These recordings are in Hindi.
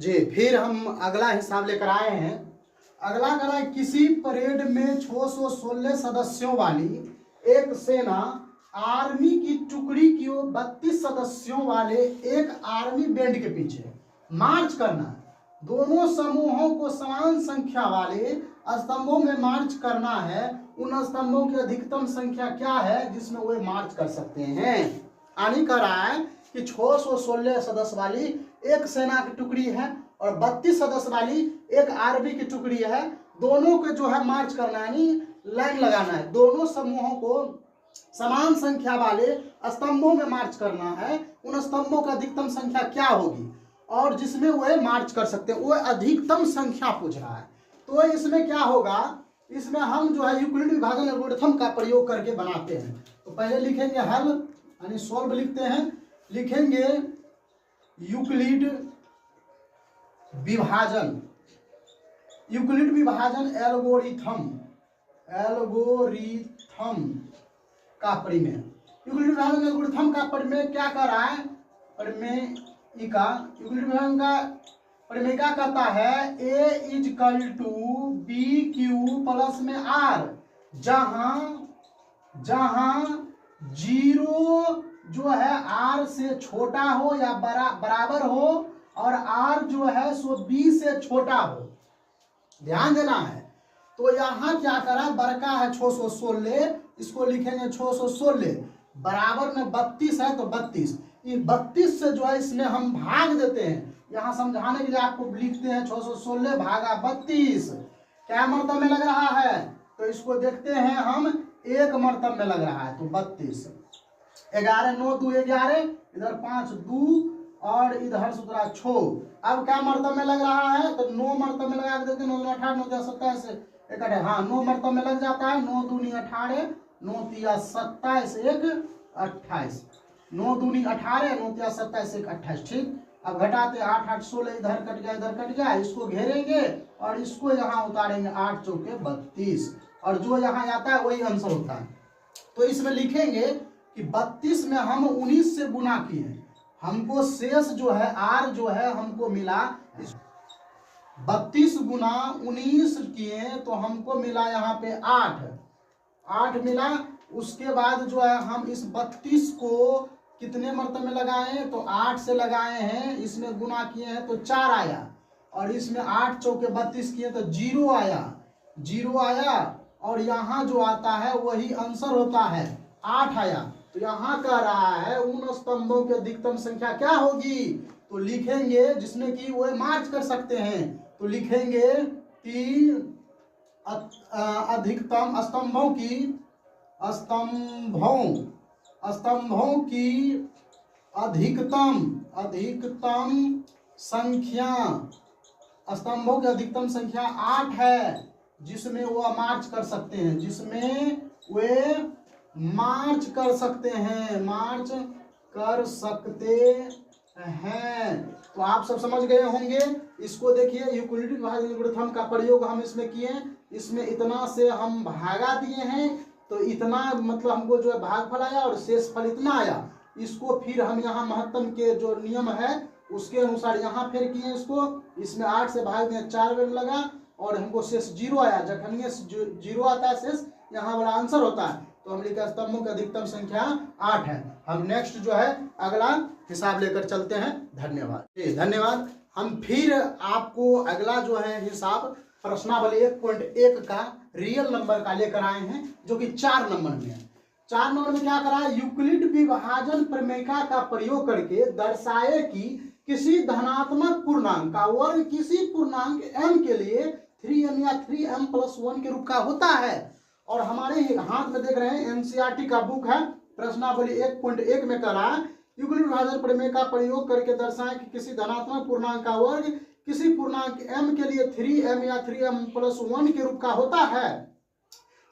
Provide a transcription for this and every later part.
जी, फिर हम अगला हिसाब लेकर आए हैं। अगला कह रहा है किसी परेड में 616 सदस्यों वाली एक सेना आर्मी की टुकड़ी की 32 सदस्यों वाले एक आर्मी बैंड के पीछे मार्च करना है। दोनों समूहों को समान संख्या वाले स्तंभों में मार्च करना है। उन स्तंभों की अधिकतम संख्या क्या है जिसमें वे मार्च कर सकते हैं। आनी कर रहा है कि 616 सदस्य वाली एक सेना की टुकड़ी है और 32 सदस्य वाली एक आर्मी की टुकड़ी है। दोनों को जो है मार्च करना है, यानी लाइन लगाना है। दोनों समूहों को समान संख्या वाले स्तंभों में मार्च करना है। उन स्तंभों की अधिकतम संख्या क्या होगी और जिसमें वे मार्च कर सकते हैं, वो अधिकतम संख्या पूछ रहा है। तो इसमें क्या होगा, इसमें हम जो है यूक्लिड विभाजन एल्गोरिथम का प्रयोग करके बनाते हैं। तो पहले लिखेंगे हल, यानी सॉल्व लिखते हैं। लिखेंगे यूक्लिड विभाजन, यूक्लिड विभाजन एल्गोरिथम का परिमेय। यूक्लिड विभाजन एल्गोरिथम का परिमेय क्या कर रहा है, परिमेयिका यूक्लिड विभाजन का परिमेय क्या कहता है, a = BQ प्लस में R, जहां 0 जो है R से छोटा हो या बराबर हो और R जो है सो B से छोटा हो, ध्यान देना है। तो यहाँ क्या करा, बड़का है 616, इसको लिखेंगे 616, बराबर में 32 है तो 32, ये 32 से जो है इसमें हम भाग देते हैं। यहाँ समझाने के लिए आपको लिखते हैं 616 भागा 32 क्या मर्तब में लग रहा है, तो इसको देखते हैं हम, एक मर्तब में लग रहा है तो 32। 11 9 2 11, इधर 5 2 और इधर 6। अब क्या मर्तब में लग रहा है, तो 9 मर्तब में लगा देते हैं। 9 2 18 9 3 27 1 हाँ 9 मर्तब में लग जाता है। 9 2 18 9 3 27 1 28, 9 2 18 9 3 27 1 28। ठीक, अब घटाते 8 8 16, इधर कट गया इधर कट गया, इसको घेरेंगे और इसको यहाँ उतारेंगे, 8 चौके 32, और जो यहाँ आता है वही आंसर होता है। तो इसमें लिखेंगे कि 32 में हम 19 से गुना किए, हमको शेष जो है R जो है हमको मिला 32 गुना 19 किए तो हमको मिला यहाँ पे 8 मिला। उसके बाद जो है हम इस 32 को कितने मर्तबे में लगाए, तो 8 से लगाए हैं, इसमें गुना किए हैं तो 4 आया, और इसमें 8 चौके 32 किए तो 0 आया, और यहाँ जो आता है वही आंसर होता है, 8 आया। तो यहाँ कह रहा है उन स्तंभों की अधिकतम संख्या क्या होगी, तो लिखेंगे जिसमें कि वो मार्च कर सकते हैं, तो लिखेंगे कि अधिकतम स्तंभों की अधिकतम संख्या, स्तंभों की अधिकतम संख्या 8 है, जिसमें वो मार्च कर सकते हैं, जिसमें वे मार्च कर सकते हैं। तो आप सब समझ गए होंगे। इसको देखिए, यूक्लिड विभाजन एल्गोरिथम का प्रयोग हम इसमें किए, इसमें इतना से हम भागा दिए हैं, तो इतना मतलब हमको जो है भागफल आया और शेषफल इतना आया। इसको फिर हम यहाँ महत्तम के जो नियम है उसके अनुसार यहाँ फिर किए इसको, इसमें 8 से भाग दिए, 4 बेर लगा और हमको शेष 0 आया। जखन 0 आता है शेष, यहाँ वाला आंसर होता है, तो हम लिखा स्तंभों की अधिकतम संख्या 8 है। हम नेक्स्ट जो है अगला हिसाब लेकर चलते हैं। धन्यवाद। हम फिर आपको अगला जो है हिसाब प्रश्नावली 1.1 का रियल नंबर का लेकर आए हैं, जो कि 4 नंबर में है। 4 नंबर में क्या करा है, यूक्लिड विभाजन प्रमेयिका का प्रयोग करके दर्शाए कि किसी धनात्मक पूर्णांक का वर्ग किसी पूर्णांक m के लिए 3m या 3m+1 के रूप का होता है। और हमारे हाथ में देख रहे हैं एनसीईआरटी का बुक है, प्रश्नावली 1.1 में करा यूक्लिड विभाजन प्रमेय का प्रयोग करके दर्शाएं कि किसी धनात्मक पूर्णांक का वर्ग किसी पूर्णांक m के लिए 3m या 3m+1 के रूप का होता है।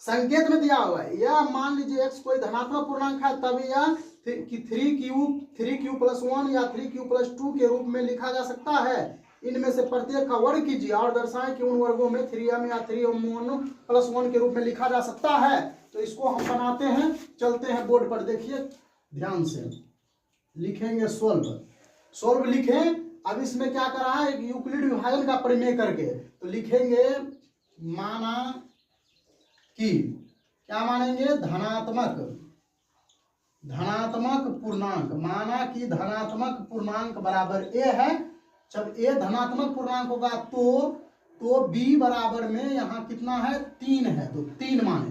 संकेत में दिया हुआ है, यह मान लीजिए x कोई धनात्मक पूर्णांक है, तब यह 3q+1 या 3q+2 के रूप में लिखा जा सकता है। इनमें से प्रत्येक का वर्ग कीजिए और दर्शाएं कि उन वर्गों में 3m या 3m+1 के रूप में लिखा जा सकता है। तो इसको हम बनाते हैं, चलते हैं बोर्ड पर, देखिए ध्यान से। लिखेंगे सोल्व लिखें। अब इसमें क्या करा है, यूक्लिड विभाजन का प्रमेय करके, तो लिखेंगे माना कि, क्या मानेंगे, धनात्मक पूर्णांक, माना कि धनात्मक पूर्णांक बराबर ए है। जब ए धनात्मक पूर्णांक होगा तो बी बराबर में यहाँ कितना है, 3 है, तो 3 माने,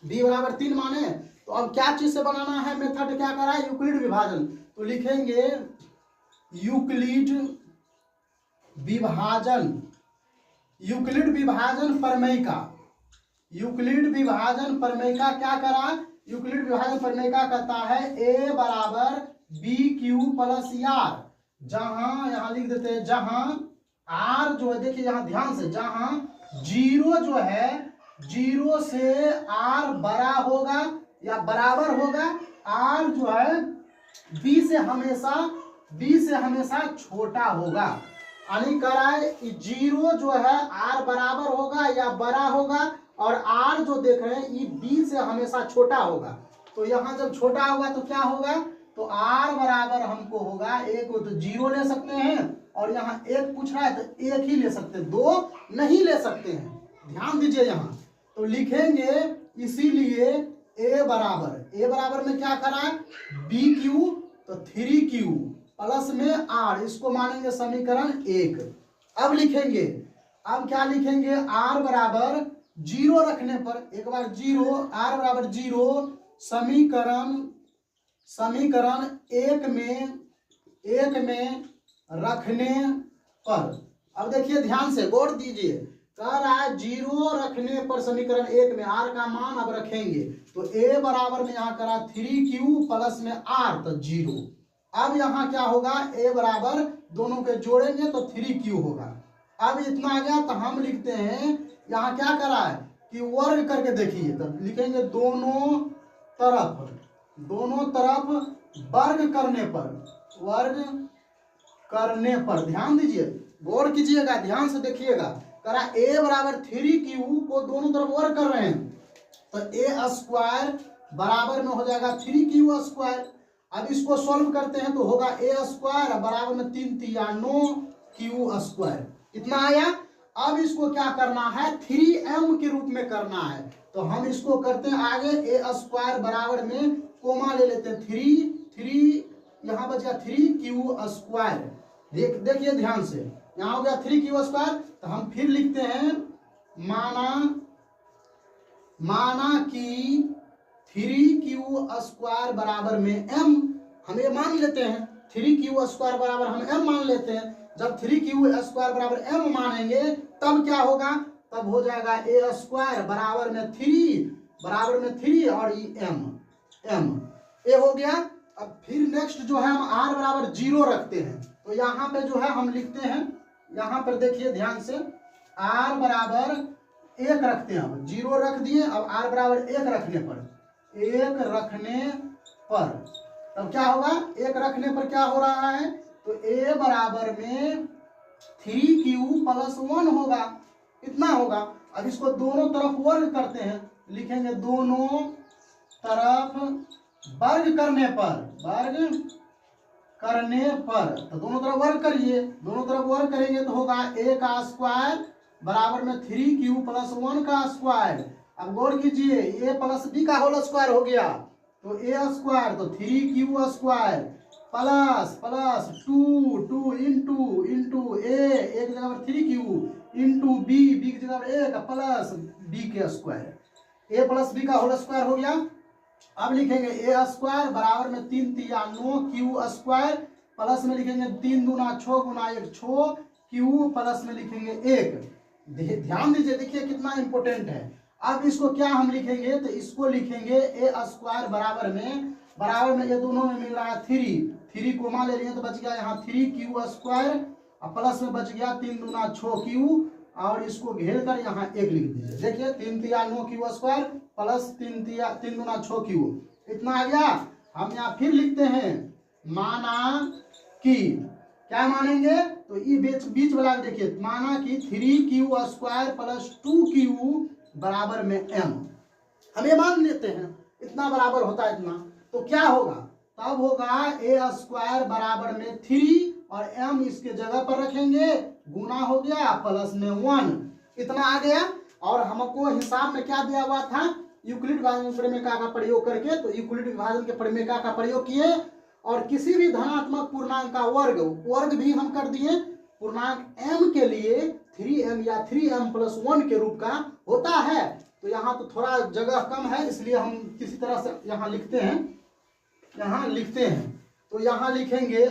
बी बराबर 3 माने। तो अब क्या चीज से बनाना है, मेथड क्या करा है, यूक्लिड विभाजन। तो लिखेंगे यूक्लिड विभाजन, यूक्लिड विभाजन प्रमेय का, यूक्लिड विभाजन प्रमेय का क्या करा, यूक्लिड विभाजन प्रमेय का कहता है ए बराबर बी क्यू प्लस आर, जहां यहां लिख देते हैं, जहां आर जो है, देखिए यहां ध्यान से, जहां 0 जो है, 0 से आर बड़ा होगा या बराबर होगा, आर जो है बी से हमेशा छोटा होगा। यानी कराए 0 जो है आर बराबर होगा या बड़ा होगा, और आर जो देख रहे हैं ये बी से हमेशा छोटा होगा। तो यहाँ जब छोटा होगा तो क्या होगा, तो आर बराबर हमको होगा, एक तो 0 ले सकते हैं, और यहाँ 1 पूछ रहा है तो 1 ही ले सकते हैं, 2 नहीं ले सकते हैं, ध्यान दीजिए यहाँ। तो लिखेंगे इसीलिए ए बराबर में क्या करा, बी क्यू, तो 3Q प्लस में आर, इसको मानेंगे समीकरण 1। अब लिखेंगे, अब क्या लिखेंगे, आर बराबर 0 रखने पर, एक बार 0, आर बराबर 0 समीकरण 1 में रखने पर। अब देखिए ध्यान से गौर दीजिए, कह रहा है 0 रखने पर समीकरण 1 में आर का मान अब रखेंगे, तो ए बराबर में यहाँ करा 3Q प्लस में आर, तो 0। अब यहाँ क्या होगा, ए बराबर दोनों के जोड़ेंगे तो 3Q होगा। अब इतना आ गया, तो हम लिखते हैं यहाँ क्या करा है कि वर्ग करके देखिए, तब लिखेंगे दोनों तरफ वर्ग करने पर, ध्यान दीजिए, गौर कीजिएगा, ध्यान से देखिएगा, करा ए बराबर 3Q को दोनों तरफ वर्ग कर रहे हैं, तो ए स्क्वायर बराबर में हो जाएगा 3Q स्क्वायर। अब इसको सॉल्व करते हैं तो होगा ए स्क्वायर बराबर में 3 तिया 9Q स्क्वायर, इतना आया। अब इसको क्या करना है, 3m के रूप में करना है, तो हम इसको करते हैं आगे, ए स्क्वायर बराबर में कोमा ले लेते हैं 3 यहाँ बच गया 3Q स्क्वायर। देखिए ध्यान से, यहाँ हो गया 3Q स्क्वायर। तो हम फिर लिखते हैं माना कि 3Q स्क्वायर बराबर में m, हम ये मान लेते हैं, 3Q स्क्वायर बराबर हम m मान लेते हैं। जब 3Q स्क्वायर बराबर m मानेंगे तब क्या होगा, तब हो जाएगा ए स्क्वायर बराबर में 3 और ये m ए हो गया। अब फिर नेक्स्ट जो है हम r बराबर 0 रखते हैं, तो यहाँ पे जो है हम लिखते हैं, यहाँ पर देखिए ध्यान से, r बराबर 1 रखते हैं, हम 0 रख दिए, अब r बराबर 1 रखने पर तब क्या होगा, 1 रखने पर क्या हो रहा है, तो a बराबर में 3Q प्लस 1 होगा, इतना होगा। अब इसको दोनों तरफ वर्ग करते हैं, लिखेंगे दोनों तरफ वर्ग करने पर, तो दोनों तरफ वर्ग करिए, दोनों तरफ वर्ग करेंगे तो होगा a का स्क्वायर बराबर में 3Q प्लस 1 का स्क्वायर। अब गौर कीजिए, a प्लस b का होल स्क्वायर हो गया, तो a स्क्वायर, तो 3Q square plus 2 into a, एक जगह पर 3Q इंटू b की जगह पर 1 प्लस b के स्क्वायर, a प्लस b का होल स्क्वायर हो गया। अब लिखेंगे ए स्क्वायर बराबर में 3 तिया 9Q स्क्वायर, प्लस में लिखेंगे 3 दूना 6 गुना 1 6Q, प्लस में लिखेंगे 1। ध्यान दीजिए, देखिए कितना इंपॉर्टेंट है। अब इसको क्या हम लिखेंगे, तो इसको लिखेंगे ए स्क्वायर बराबर में ये दोनों में मिल रहा है 3 कोमा ले लिए तो बच गया यहाँ 3Q स्क्वायर, और प्लस में बच गया 3 दूना 6Q, और इसको घेर कर यहाँ 1 लिख दीजिए। देखिए 3 तिया 9Q स्क्वायर प्लस 3 दूना 6Q, इतना आ गया। हम यहाँ फिर लिखते हैं माना कि, क्या मानेंगे, तो ये बीच वाला देखिए, माना कि 3Q स्क्वायर प्लस 2Q बराबर में m, हम ये मान लेते हैं, इतना बराबर होता है इतना, तो क्या होगा, तब होगा ए स्क्वायर बराबर में 3 और m इसके जगह पर रखेंगे, गुना हो गया प्लस में 1, इतना आ गया। और हमको हिसाब में क्या दिया हुआ था, यूक्लिड विभाजन प्रमेय का प्रयोग करके, तो यूक्लिड विभाजन के प्रमेय का प्रयोग किए और किसी भी धनात्मक पूर्णांक का वर्ग भी हम कर दिए। पूर्णांक m के लिए 3m या 3m + 1 के रूप का होता है। तो यहाँ तो थोड़ा जगह कम है, इसलिए हम किसी तरह से यहाँ लिखते हैं, तो यहाँ लिखेंगे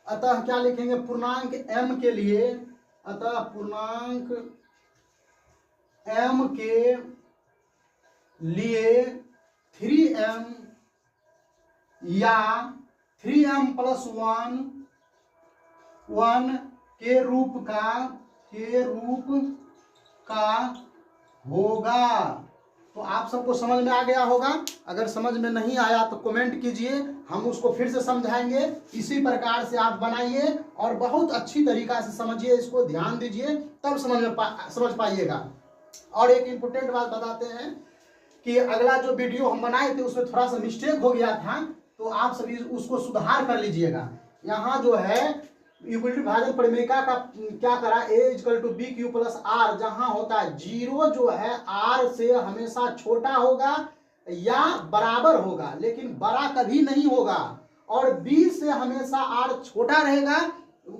अतः क्या लिखेंगे, पूर्णांक m के लिए, अतः पूर्णांक m के लिए 3m या 3m + 1 के रूप का होगा। तो आप सबको समझ में आ गया होगा। अगर समझ में नहीं आया तो कमेंट कीजिए, हम उसको फिर से समझाएंगे। इसी प्रकार से आप बनाइए और बहुत अच्छी तरीका से समझिए, इसको ध्यान दीजिए, तब समझ पाइएगा। और एक इम्पोर्टेंट बात बताते हैं कि अगला जो वीडियो हम बनाए थे उसमें थोड़ा सा मिस्टेक हो गया था, तो आप सभी उसको सुधार कर लीजिएगा। यहाँ जो है यूक्लिड विभाजन प्रमेय का क्या करा, a = bq + r, जहां होता है 0 जो है r से हमेशा छोटा होगा या बराबर होगा, लेकिन बड़ा कभी नहीं होगा, और b से हमेशा r छोटा रहेगा,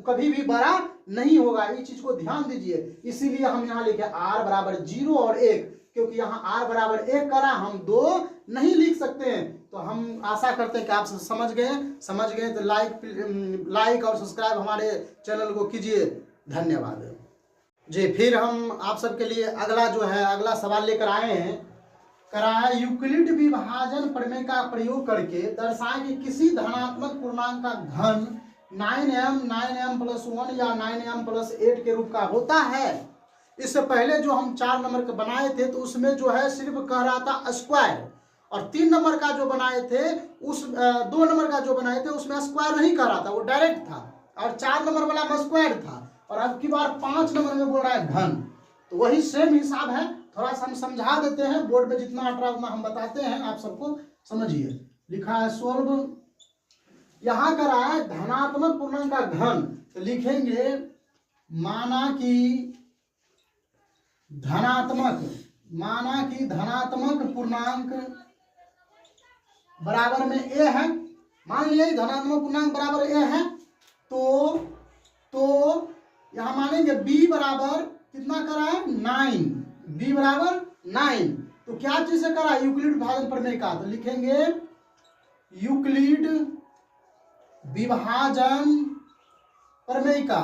कभी भी बड़ा नहीं होगा। इस चीज को ध्यान दीजिए। इसीलिए हम यहाँ लिखे r = 0 और 1, क्योंकि यहाँ r = 1 करा, हम 2 नहीं लिख सकते हैं। तो हम आशा करते हैं कि आप समझ गए तो लाइक और सब्सक्राइब हमारे चैनल को कीजिए। धन्यवाद जी। फिर हम आप सबके लिए अगला सवाल लेकर आए हैं। यूक्लिड विभाजन प्रमेय का प्रयोग करके दर्शाएं कि किसी धनात्मक पूर्णांक का घन 9m + 1 या 9m + 8 के रूप का होता है। इससे पहले जो हम 4 नंबर के बनाए थे, तो उसमें जो है सिर्फ कह रहा था स्क्वायर, और 3 नंबर का जो बनाए थे, 2 नंबर का जो बनाए थे उसमें स्क्वायर नहीं कह रहा था, वो डायरेक्ट था, और 4 नंबर वाला में स्क्वायर था, और अब की बार 5 नंबर में बोल रहा है घन। तो वही सेम हिसाब है, थोड़ा सा हम समझा देते हैं, बोर्ड में जितना अट रहा उतना हम बताते हैं, आप सबको समझिए। लिखा है सोल्व, यहाँ कर रहा है धनात्मक पूर्णांक का घन, तो लिखेंगे माना कि धनात्मक पूर्णांक बराबर में a है। मान लिया धनात्मक पूर्णांक बराबर a है, तो यहां मानेंगे b बराबर कितना करा है, 9, b बराबर 9। तो क्या चीज से करा, यूक्लिड विभाजन प्रमेय का, तो लिखेंगे यूक्लिड विभाजन प्रमेय का,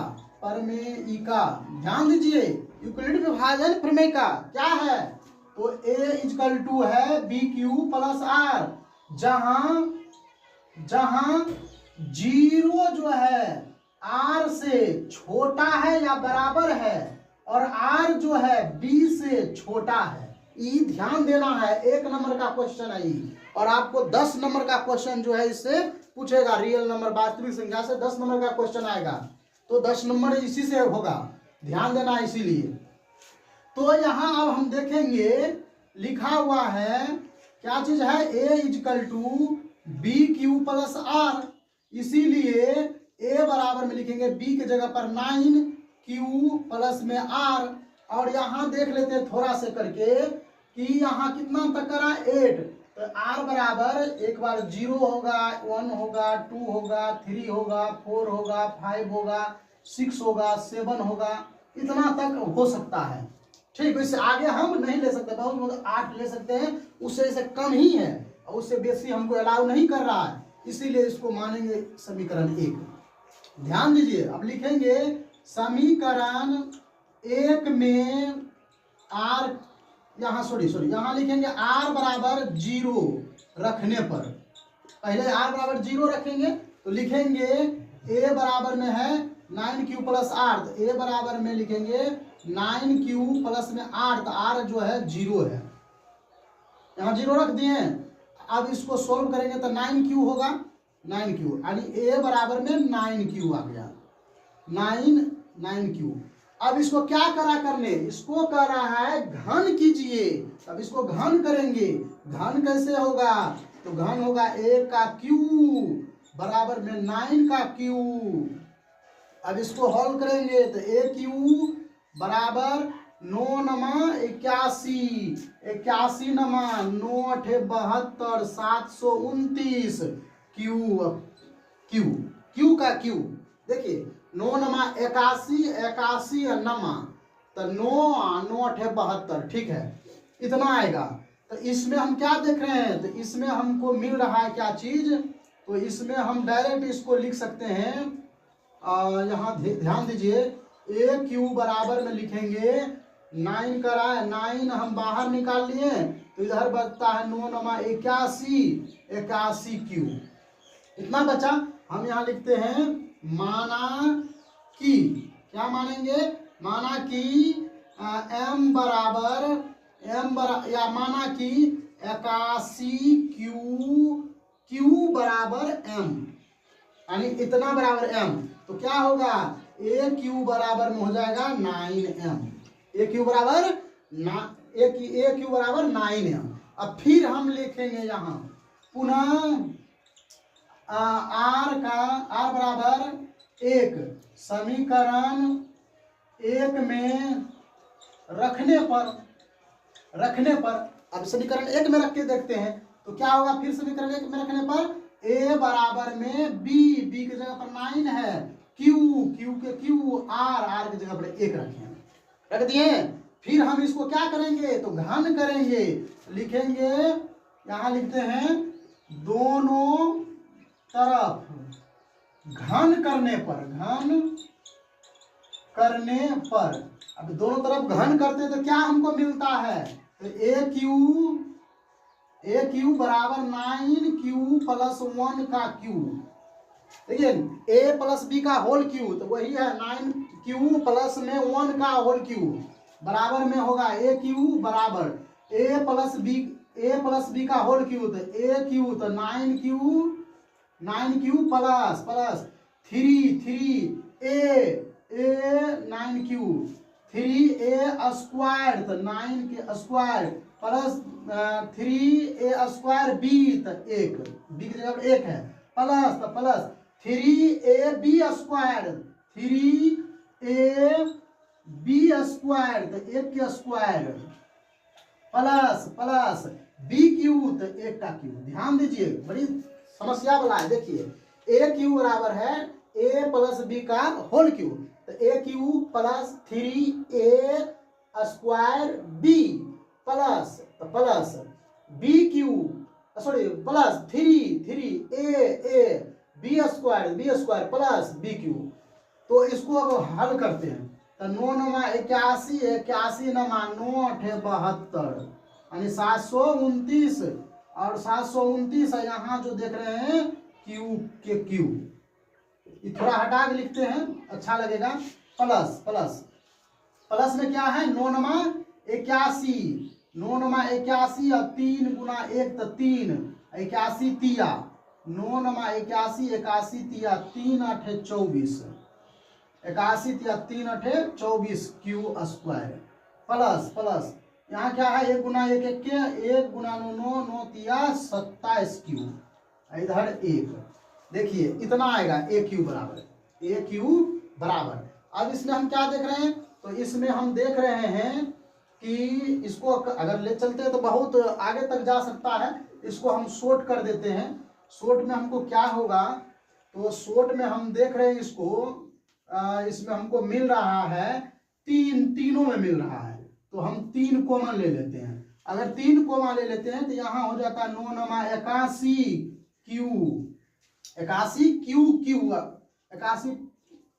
ध्यान दीजिए, यूक्लिड विभाजन प्रमेय का क्या है, तो a = है bq + r, जहां 0 जो है r से छोटा है या बराबर है, और r जो है b से छोटा है। ये ध्यान देना है, 1 नंबर का क्वेश्चन है ये, और आपको 10 नंबर का क्वेश्चन जो है इससे पूछेगा। रियल नंबर वास्तविक संख्या से 10 नंबर का क्वेश्चन आएगा, तो 10 नंबर इसी से होगा, ध्यान देना इसीलिए। तो यहाँ अब हम देखेंगे, लिखा हुआ है क्या चीज है, a = bq + r, इसीलिए a बराबर में लिखेंगे b के जगह पर 9q प्लस में r, और यहाँ देख लेते हैं थोड़ा से करके कि यहाँ कितना तक करा, 8, तो r बराबर एक बार 0 होगा, 1 होगा, 2 होगा, 3 होगा, 4 होगा, 5 होगा, 6 होगा, 7 होगा, इतना तक हो सकता है। ठीक, इससे आगे हम नहीं ले सकते, बहुत 8 ले सकते हैं, उससे कम ही है, और उससे बेसी हमको अलाउ नहीं कर रहा है, इसीलिए इसको मानेंगे समीकरण 1। ध्यान दीजिए, अब लिखेंगे समीकरण 1 में r, यहाँ लिखेंगे r बराबर 0 रखने पर, पहले r बराबर 0 रखेंगे, तो लिखेंगे a बराबर में है 9q + r, तो a बराबर में लिखेंगे 9q प्लस में r, तो r जो है 0 है, यहाँ 0 रख दिए। अब इसको सोल्व करेंगे तो 9q होगा, 9q यानी a बराबर में 9q आ गया, 9q। अब इसको क्या करा करने, इसको कर रहा है घन कीजिए। अब इसको घन करेंगे, घन कैसे होगा, तो घन होगा a का q बराबर में 9 का क्यूब। अब इसको हॉल करेंगे तो ए क्यू बराबर 9 नमा 81, 81 नमा 9 अठे 72, 729 क्यू। क्यू क्यू का क्यू देखिए 9 नमा 81, 81 नमा तो 9 अठे 72, ठीक है, इतना आएगा। तो इसमें हम क्या देख रहे हैं, तो इसमें हमको मिल रहा है क्या चीज, तो इसमें हम डायरेक्ट इसको लिख सकते हैं। यहाँ ध्यान दीजिए, ए क्यू बराबर में लिखेंगे 9 करा है, 9 हम बाहर निकाल लिए तो इधर बचता है 9 नमा 81, 81 क्यू, इतना बचा। हम यहाँ लिखते हैं माना कि, क्या मानेंगे, माना कि एम बराबर या माना कि 81 क्यू बराबर एम, यानी इतना बराबर एम, तो क्या होगा ए क्यू बराबर में हो जाएगा 9m, ए क्यू बराबर 9m। अब फिर हम लिखेंगे यहाँ पुनः आर बराबर 1, समीकरण 1 में रखने पर अब समीकरण 1 में रख के देखते हैं तो क्या होगा। फिर समीकरण 1 में रखने पर ए बराबर में बी की जगह पर 9 है, क्यू के आर की जगह पर 1 रख दिए। फिर हम इसको क्या करेंगे, तो घन करेंगे, लिखेंगे यहाँ लिखते हैं दोनों तरफ घन करने पर अब दोनों तरफ घन करते हैं तो क्या हमको मिलता है, तो ए क्यू बराबर 9q प्लस 1 का क्यू, देखिए a प्लस बी का होल क्यू, तो वही है 9q प्लस में 1 का होल क्यू बराबर में होगा ए क्यू बराबर a प्लस बी का होल क्यू, तो ए क्यू तो 9q plus 3 9q 3a square, तो 9 के square plus 3a square B, तो 1 बी की जगह 1 है, प्लस तो plus 3ab square, 3ab square तो 1 के स्क्वायर प्लस बी क्यू तो 1 का क्यू। ध्यान दीजिए बड़ी समस्या वाला है, देखिए ए क्यू बराबर है ए प्लस बी का होल क्यू, तो A cube plus 3a square B plus B cube plus 3a B square plus B cube. तो इसको अब हल करते हैं, तो 9 नमा 81, 81 नमा 9 अठे 72, यानी 729, और 729 है यहाँ जो देख रहे हैं क्यू के क्यू, ये थोड़ा हटा के लिखते हैं अच्छा लगेगा, प्लस में क्या है 9 नमा 81, 9 नमा 81 और 3 गुना 1 तो 3, 81 तिया 9 नमा 81, 81 तिया 3 अठे 24, 81 तिया 3 अठे 24 क्यू स्क्वायर प्लस यहाँ क्या है 1 गुना 1 1 गुना 9 तिया 27 क्यू, इधर 1, देखिए इतना आएगा ए क्यू बराबर। अब इसमें हम क्या देख रहे हैं, तो इसमें हम देख रहे हैं कि इसको अगर ले चलते हैं तो बहुत आगे तक जा सकता है, इसको हम शॉर्ट कर देते हैं। शॉर्ट में हमको क्या होगा, तो शॉर्ट में हम देख रहे हैं इसको, इसमें हमको मिल रहा है तीनों में मिल रहा है, तो हम 3 कॉमन ले लेते हैं। अगर 3 कॉमन ले लेते हैं तो यहाँ हो जाता है 9 नमा 81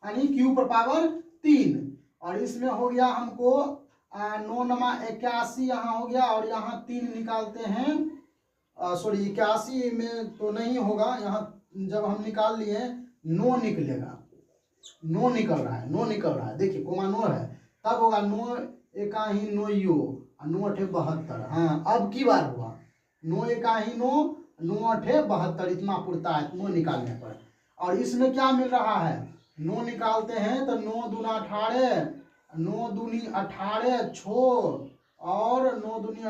यानी क्यू पर पावर 3, और इसमें हो गया हमको 9 नमा 81 यहाँ हो गया, और यहाँ 3 निकालते हैं, सॉरी 81 में तो नहीं होगा, यहाँ जब हम निकाल लिए 9 निकलेगा, 9 निकल रहा है, देखिए कोमा 9 है, तब होगा 9 एकाही 9 9 अठे 72, हाँ अब की बार हुआ 9 एकाही 9 अठे 72, इतना पुरता है 9 निकालने पर। और इसमें क्या मिल रहा है, 9 निकालते हैं तो 9 दूना 18, 9 दूनी 18 छो, और 9 दूनी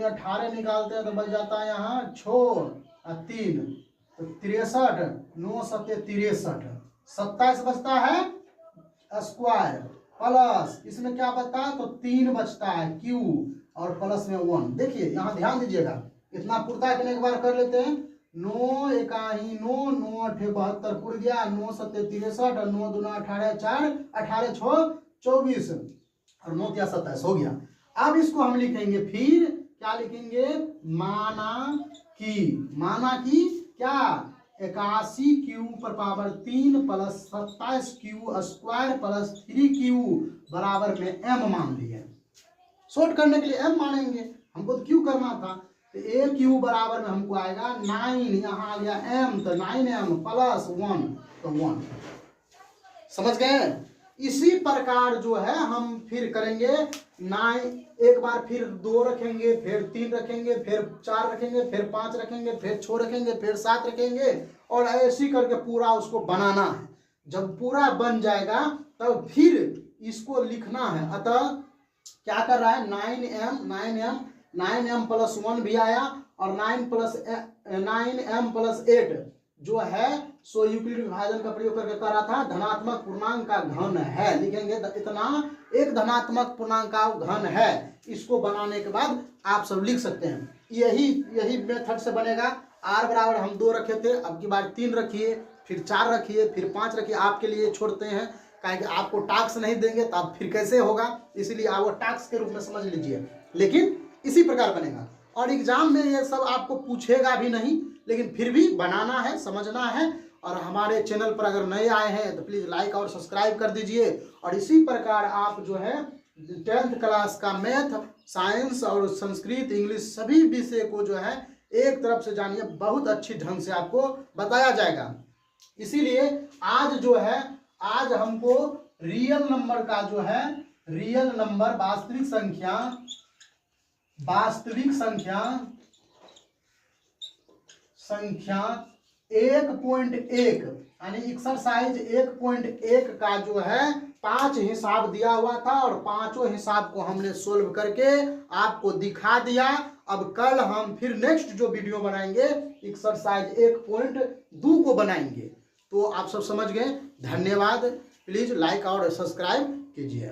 18 निकालते हैं तो बच जाता है यहाँ 6 और 3, तो 63, 9 सत्ते 63, 27 बचता है स्क्वायर, प्लस इसमें क्या बचता है, तो 3 बचता है क्यू, और प्लस में 1। देखिए यहाँ ध्यान दीजिएगा, इतना पुरता है कि एक बार कर लेते हैं। 9 एकाही 9, 9 अठे 72 पुर गया, 9 सत्ते 63, और 9 दूना 18, 4 18 6 24, और 9 क्या 27 हो गया। अब इसको हम लिखेंगे, फिर क्या लिखेंगे, माना की क्या 81 क्यू पर power 3 plus 27 Q square plus 3 Q बराबर में m मान लिए। शॉर्ट करने के लिए m मानेंगे, हमको तो क्यू करना था, तो ए क्यू बराबर में हमको आएगा 9, यहाँ आ गया m, तो 9m प्लस 1, तो 1। समझ गए। इसी प्रकार जो है हम फिर करेंगे 9, एक बार फिर 2 रखेंगे, फिर 3 रखेंगे, फिर 4 रखेंगे, फिर 5 रखेंगे, फिर 6 रखेंगे, फिर 7 रखेंगे, और ऐसे करके पूरा उसको बनाना है। जब पूरा बन जाएगा तब फिर इसको लिखना है। अतः क्या कर रहा है, 9m प्लस 1 भी आया, और 9m प्लस 8 जो है सो यूक्लिड विभाजन का प्रयोग करके कर रहा था, धनात्मक पूर्णांक का घन है। लिखेंगे इतना एक धनात्मक पूर्णांक का घन है। इसको बनाने के बाद आप सब लिख सकते हैं। यही मेथड से बनेगा। r बराबर हम 2 रखे थे, अब की बार 3 रखिए, फिर 4 रखिए, फिर 5 रखिए। आपके लिए छोड़ते हैं, काहे कि आपको टास्क नहीं देंगे तो आप फिर कैसे होगा, इसलिए आप वो टास्क के रूप में समझ लीजिए। लेकिन इसी प्रकार बनेगा, और एग्जाम में ये सब आपको पूछेगा भी नहीं, लेकिन फिर भी बनाना है, समझना है। और हमारे चैनल पर अगर नए आए हैं तो प्लीज़ लाइक और सब्सक्राइब कर दीजिए। और इसी प्रकार आप जो है 10th क्लास का मैथ, साइंस और संस्कृत, इंग्लिश सभी विषय को जो है एक तरफ से जानिए, बहुत अच्छी ढंग से आपको बताया जाएगा। इसीलिए आज जो है, आज हमको रियल नंबर का जो है, रियल नंबर वास्तविक संख्या 1.1 यानी एक्सरसाइज 1.1 का जो है 5 हिसाब दिया हुआ था, और पांचों हिसाब को हमने सोल्व करके आपको दिखा दिया। अब कल हम फिर नेक्स्ट जो वीडियो बनाएंगे एक्सरसाइज 1.2 को बनाएंगे। तो आप सब समझ गए। धन्यवाद। प्लीज लाइक और सब्सक्राइब कीजिए।